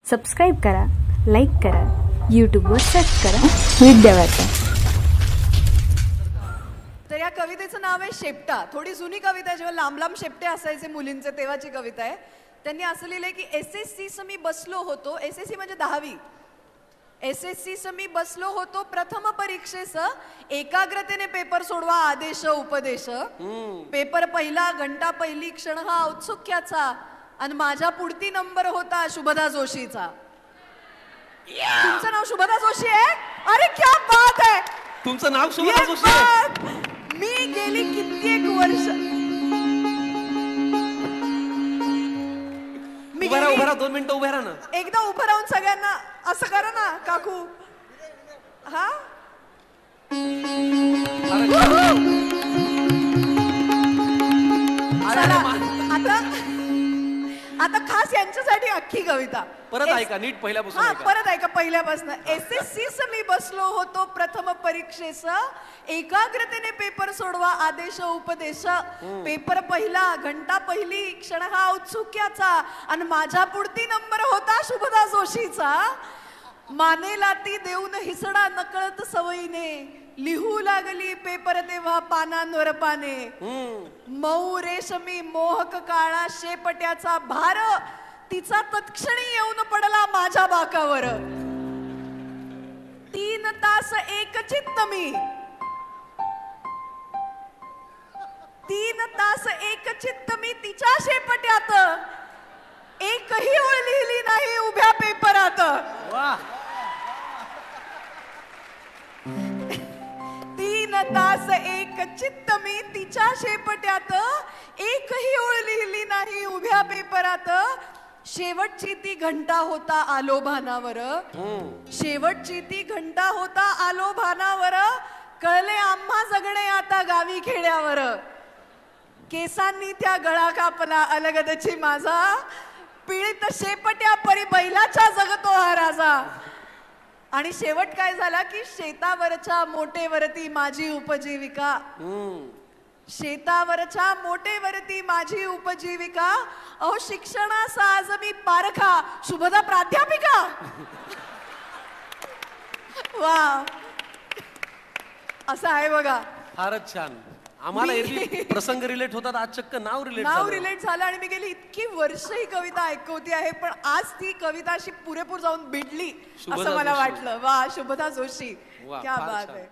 Subscribe करा, like करा, यूट्यूबवर सर्च करा विद्यावार्ता. तर या कवितेचं नाव आहे शेपटा. थोडी जुनी कविता आहे, जेव्हा लांब लांब शेपटे असायचे मुलींचे तेव्हाची कविता आहे. त्यांनी असं लिहिलंय की SSC मी बसलो होतो. SSC म्हणजे 10वी. SSC मी बसलो होतो प्रथम परीक्षेस, एकाग्रतेने पेपर सोडवा आदेश उपदेश. पेपर पहिला घंटा पहिली क्षण हा औत्सुक्याचा, आणि माझ्या पुढती नंबर होता शुभदा जोशीचा. तुमचं नाव शुभदा जोशी आहे? अरे क्या बात आहे. तुमचं नाव शुभदा जोशी आहे? मी गेली कित्येक वर्ष उभा राहा 2 मिनिटं उभा राहा ना. एकदा उभं राहून सगळ्यांना असं करा ना काकू. हा आता खास यांच्यासाठी अख्खी कविता परत ऐका, नीट पहिल्यापासून ऐका. परत ऐका पहिल्यापासून. SSC मी बसलो होतो प्रथम परीक्षेस, एकाग्रतेने पेपर सोडवा आदेश उपदेश. पेपर पहिला घंटा पहिली क्षण हा औत्सुक्याचा, आणि माझ्या पुढती नंबर होता शुभदा जोशीचा. मानेला ती देऊन हिसडा नकळत सवयीने, लिहू लागली पेपर तेव्हा पानांवर पाने. मऊ रेशमी मोहक काळा शेपट्याचा भार, तिचा तत्क्षणी येऊन पडला माझ्या बाकावर. 3 तास एकचित्त मी 3 तास एकचित्त मी तिच्या शेपट्यात, एकही ओळ लिहिली नाही उभ्या पेपरात. 3 तास एकचित्त मी तिच्या शेपट्यात, एकही ओळ लिहिली नाही उभ्या पेपरात. शेवटची ती घंटा होता आलो भानावर, शेवटची ती घंटा होता आलो भानावर. कळले आम्हा जगणे आता गावी खेड्यावर. केसांनी त्या गळा कापला अलगदची माझा, पीडित शेपट्या परी बैलाच्या जगतो हा राजा. आणि शेवट काय झाला की शेतावरच्या मोटेवरती माझी उपजीविका. शेतावरच्या मोटेवरती माझी उपजीविका. अहो शिक्षणाचा आज मी पारखा शुभदा प्राध्यापिका. वा, असं आहे बघा. फारच छान. आम्हाला एरवी प्रसंग रिलेट होतात, आज चक्क नाव रिलेट झालं. आणि मी गेली इतकी वर्ष ही कविता ऐकवती आहे, पण आज ती कविता अशी पुरेपूर जाऊन भिडली असं मला वाटलं. वा, शुभदा जोशी, क्या बात आहे.